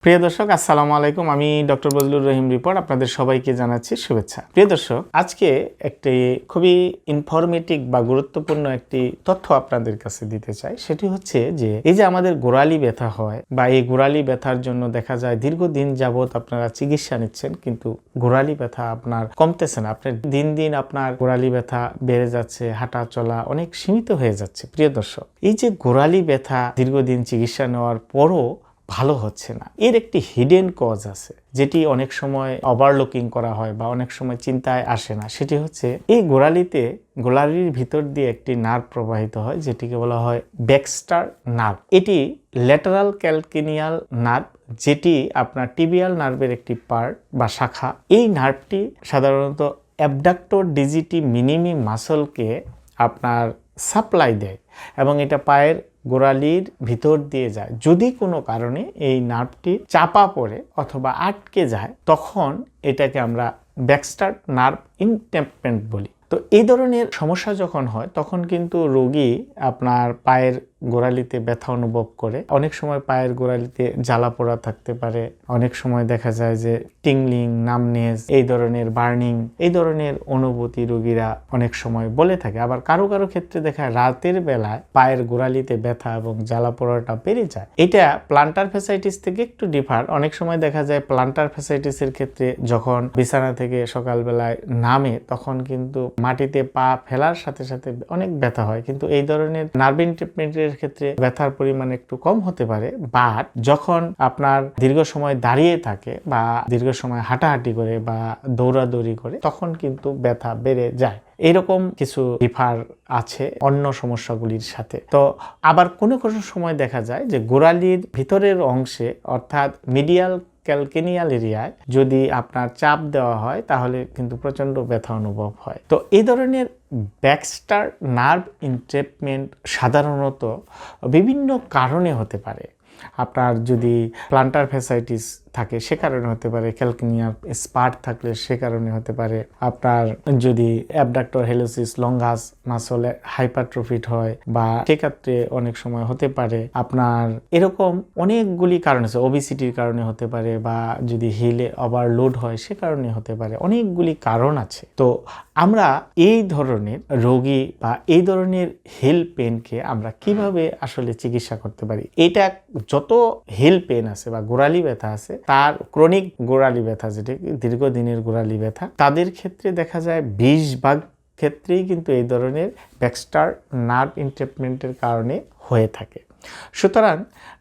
প্রিয় দর্শক আসসালামু আলাইকুম। আমি ডক্টর বজলুর রহিম রিপোর্ট আপনাদের সবাইকে জানাচ্ছি শুভেচ্ছা। প্রিয় দর্শক, আজকে একটি খুবই ইনফরমেটিভ বা গুরুত্বপূর্ণ একটি তথ্য আপনাদের কাছে দিতে চাই। সেটি হচ্ছে যে এই যে আমাদের গোড়ালি ব্যথা হয় বা এই গোড়ালি ব্যথার জন্য দেখা যায় দীর্ঘদিন যাবত আপনারা চিকিৎসা নিচ্ছেন, কিন্তু গোড়ালি ব্যথা আপনার কমতেছে না। আপনার দিন দিন আপনার গোড়ালি ব্যথা বেড়ে যাচ্ছে, হাঁটা চলা অনেক সীমিত হয়ে যাচ্ছে। প্রিয় দর্শক, এই যে গোড়ালি ব্যথা দীর্ঘদিন চিকিৎসা নেওয়ার পরও ভালো হচ্ছে না, এর একটি হিডেন কজ আছে যেটি অনেক সময় ওভারলুকিং করা হয় বা অনেক সময় চিন্তায় আসে না। সেটি হচ্ছে এই গোড়ালির ভিতর দিয়ে একটি নার্ভ প্রবাহিত হয় যেটিকে বলা হয় ব্যাক্সটার নার্ভ। এটি ল্যাটারাল ক্যালকেনিয়াল নার্ভ, যেটি আপনার টিবিয়াল নার্ভের একটি পার্ট বা শাখা। এই নার্ভটি সাধারণত অ্যাবডাক্টর ডিজিটি মিনিমি মাসলকে আপনার সাপ্লাই দেয় এবং এটা পায়ের গোড়ালির ভিতর দিয়ে যায়। যদি কোনো কারণে এই নার্ভটি চাপা পড়ে অথবা আটকে যায়, তখন এটাকে আমরা ব্যাক্সটার নার্ভ ইনটেম্পমেন্ট বলি। তো এই ধরনের সমস্যা যখন হয় তখন কিন্তু রোগী আপনার পায়ের গোড়ালিতে ব্যথা অনুভব করে। অনেক সময় পায়ের গোড়ালিতে জ্বালা পোড়া থাকতে পারে, অনেক সময় দেখা যায় যে টিংলিং, নামনেস, এই ধরনের বার্নিং, এই ধরনের অনুভূতি রোগীরা অনেক সময় বলে থাকে। আবার কারো কারো ক্ষেত্রে দেখা যায় রাতের বেলায় পায়ের গোড়ালিতে ব্যথা এবং জ্বালা পোড়াটা বেড়ে যায়। এটা প্লান্টার ফ্যাসাইটিস থেকে একটু ডিফার। অনেক সময় দেখা যায় প্লান্টার ফ্যাসাইটিসের ক্ষেত্রে যখন বিছানা থেকে সকালবেলায় নামে তখন কিন্তু মাটিতে পা ফেলার সাথে সাথে অনেক ব্যথা হয়, কিন্তু এই ধরনের নার্ভ ইনটেম্পমেন্টের ক্ষেত্রে ব্যথার পরিমাণ একটু কম হতে পারে। বাট যখন আপনার দীর্ঘ সময় দাঁড়িয়ে থাকে বা দীর্ঘ সময় হাঁটাহাঁটি করে বা দৌড়াদৌড়ি করে তখন কিন্তু ব্যথা বেড়ে যায়। এরকম কিছু ডিফার আছে অন্য সমস্যাগুলির সাথে। তো আবার কোনো কোনো সময় দেখা যায় যে গোড়ালির ভিতরের অংশে অর্থাৎ মিডিয়াল ক্যালকেনিয়াল এরিয়ায় যদি আপনার চাপ দেওয়া হয় তাহলে কিন্তু প্রচণ্ড ব্যথা অনুভব হয়। তো এই ধরনের ব্যাক্সটার নার্ভ ইনটেম্পমেন্ট সাধারণত বিভিন্ন কারণে হতে পারে। আপনার যদি প্লান্টার ফ্যাসাইটিস থাকে সে কারণে হতে পারে, ক্যালকেনিয়াল স্পার্ট থাকলে সে কারণে হতে পারে, আপনার যদি অ্যাবডাক্টর হেলোসিস লঙ্গাস মাসলে হাইপারট্রফিড হয় বা সেক্ষেত্রে অনেক সময় হতে পারে। আপনার এরকম অনেকগুলি কারণ আছে, ওবিসিটির কারণে হতে পারে বা যদি হিলে ওভারলোড হয় সে কারণে হতে পারে, অনেকগুলি কারণ আছে। তো আমরা এই ধরনের রোগী বা এই ধরনের হিল পেনকে আমরা কিভাবে আসলে চিকিৎসা করতে পারি? এটা যত হিল পেন আছে বা গোড়ালি ব্যথা আছে, তার ক্রনিক গোড়ালি ব্যথা যেটা দীর্ঘদিনের গোড়ালি ব্যথা, তাদের ক্ষেত্রে দেখা যায় 20% ক্ষেত্রেই কিন্তু এই ধরনের ব্যাক্সটার নার্ভ ইনটেম্পমেন্টের কারণে হয়ে থাকে। সুতরাং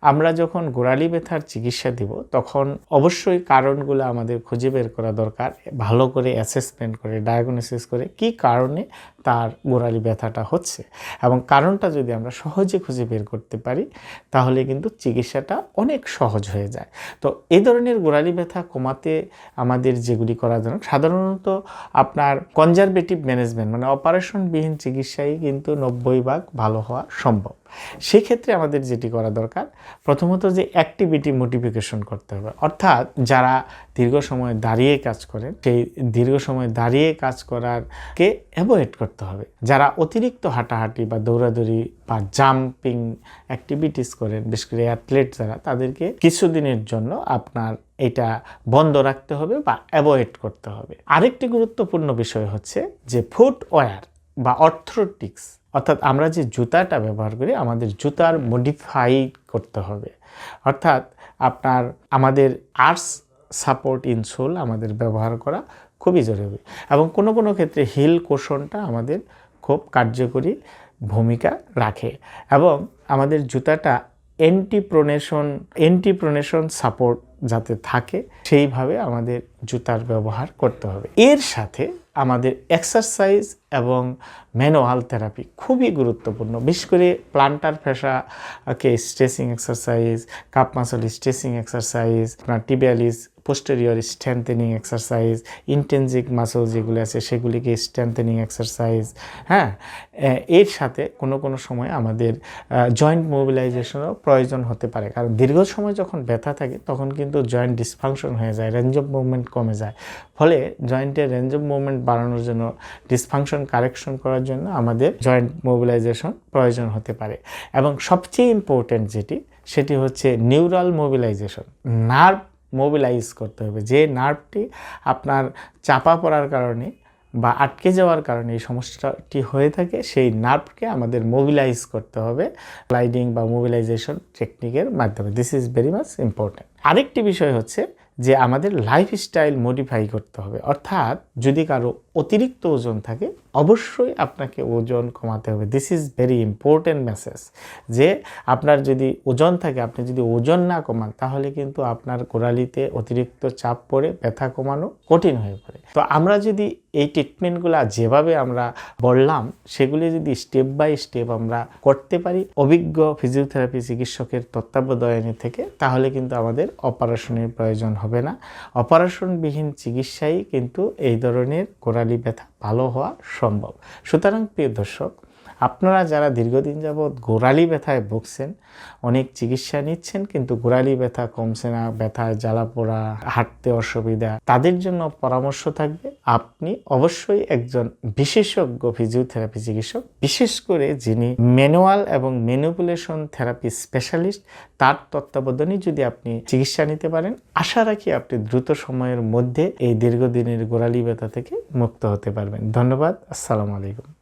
আমরা যখন গোড়ালি ব্যথার চিকিৎসা দিব তখন অবশ্যই কারণগুলো আমাদের খুঁজে বের করা দরকার, ভালো করে অ্যাসেসমেন্ট করে ডায়াগনোসিস করে কি কারণে তার গোড়ালি ব্যথাটা হচ্ছে, এবং কারণটা যদি আমরা সহজে খুঁজে বের করতে পারি তাহলে কিন্তু চিকিৎসাটা অনেক সহজ হয়ে যায়। তো এই ধরনের গোড়ালি ব্যথা কমাতে আমাদের যেগুলি করা দরকার, সাধারণত আপনার কনজারভেটিভ ম্যানেজমেন্ট মানে অপারেশনবিহীন চিকিৎসাই কিন্তু 90% ভালো হওয়া সম্ভব। সেক্ষেত্রে আমাদের যেটি করা দরকার, প্রথমত যে অ্যাক্টিভিটি মোটিফিকেশন করতে হবে, অর্থাৎ যারা দীর্ঘ সময় দাঁড়িয়ে কাজ করেন সেই দীর্ঘ সময় দাঁড়িয়ে কাজ করারকে অ্যাভয়েড করতে হবে। যারা অতিরিক্ত হাঁটাহাঁটি বা দৌড়াদৌড়ি বা জাম্পিং অ্যাক্টিভিটিস করেন, বিশেষ করে অ্যাথলেট যারা, তাদেরকে কিছুদিনের জন্য আপনার এটা বন্ধ রাখতে হবে বা অ্যাভয়েড করতে হবে। আরেকটি গুরুত্বপূর্ণ বিষয় হচ্ছে যে ফুটওয়্যার বা অর্থোটিক্স, অর্থাৎ আমরা যে জুতাটা ব্যবহার করি আমাদের জুতার মডিফাই করতে হবে। অর্থাৎ আপনার আমাদের আর্স সাপোর্ট ইনসোল আমাদের ব্যবহার করা খুবই জরুরি, এবং কোনো কোনো ক্ষেত্রে হিল কোশনটা আমাদের খুব কার্যকরী ভূমিকা রাখে, এবং আমাদের জুতাটা অ্যান্টিপ্রোনেশন সাপোর্ট যাতে থাকে সেইভাবে আমাদের জুতার ব্যবহার করতে হবে। এর সাথে আমাদের এক্সারসাইজ এবং ম্যানুয়াল থেরাপি খুবই গুরুত্বপূর্ণ। বিশেষ করে প্লান্টার ফ্যাসাকে stretching exercise, calf muscle stretching exercise, আপনার tibialis posterior strengthening exercise, intensive muscle যেগুলি আছে সেগুলিকে স্ট্রেংথেনিং এক্সারসাইজ। হ্যাঁ, এর সাথে কোনো কোনো সময় আমাদের জয়েন্ট মোবিলাইজেশনও প্রয়োজন হতে পারে, কারণ দীর্ঘ সময় যখন ব্যথা থাকে তখন কিন্তু জয়েন্ট ডিসফাংশন হয়ে যায়, রেঞ্জ অফ মুভমেন্ট কমে যায়। ফলে জয়েন্টের রেঞ্জ অফ মুভমেন্ট বাড়ানোর জন্য, ডিসফাংশন কারেকশন করার জন্য আমাদের জয়েন্ট মোবিলাইজেশন প্রয়োজন হতে পারে। এবং সবচেয়ে ইম্পর্টেন্ট যেটি সেটি হচ্ছে নিউরাল মোবিলাইজেশন। নার্ভ মোবিলাইজ করতে হবে। যে নার্ভটি আপনার চাপা পড়ার কারণে বা আটকে যাওয়ার কারণে এই সমস্যাটি হয়ে থাকে, সেই নার্ভকে আমাদের মোবিলাইজ করতে হবে গ্লাইডিং বা মোবিলাইজেশন টেকনিকের মাধ্যমে। This is very much important. আরেকটি বিষয় হচ্ছে যে আমাদের লাইফস্টাইল মডিফাই করতে হবে। অর্থাৎ যদি কারো অতিরিক্ত ওজন থাকে, অবশ্যই আপনাকে ওজন কমাতে হবে। This is very important message, যে আপনার যদি ওজন থাকে, আপনি যদি ওজন না কমান, তাহলে কিন্তু আপনার গোড়ালিতে অতিরিক্ত চাপ পড়ে ব্যথা কমানো কঠিন হয়ে পড়ে। তো আমরা যদি এই ট্রিটমেন্টগুলো যেভাবে আমরা বললাম, সেগুলি যদি স্টেপ বাই স্টেপ আমরা করতে পারি অভিজ্ঞ ফিজিওথেরাপি চিকিৎসকের তত্ত্বাবধানে থেকে, তাহলে কিন্তু আমাদের অপারেশনের প্রয়োজন হবে না। অপারেশনবিহীন চিকিৎসাই কিন্তু এই ধরনের গোড়ালি ব্যথা ভালো হওয়া সম্ভব। সুতরাং প্রিয় দর্শক, আপনারা যারা দীর্ঘদিন যাবৎ গোড়ালি ব্যথায় ভুগছেন, অনেক চিকিৎসা নিচ্ছেন কিন্তু গোড়ালি ব্যথা কমছে না, ব্যথায় জ্বালা পোড়া, হাঁটতে অসুবিধা, তাদের জন্য পরামর্শ থাকবে আপনি অবশ্যই একজন বিশেষজ্ঞ ফিজিওথেরাপি চিকিৎসক, বিশেষ করে যিনি ম্যানুয়াল এবং ম্যানিপুলেশন থেরাপি স্পেশালিস্ট, তার তত্ত্বাবধানে যদি আপনি চিকিৎসা নিতে পারেন, আশা রাখি আপনি দ্রুত সময়ের মধ্যে এই দীর্ঘদিনের গোড়ালি ব্যথা থেকে মুক্ত হতে পারবেন। ধন্যবাদ। আসসালামু আলাইকুম।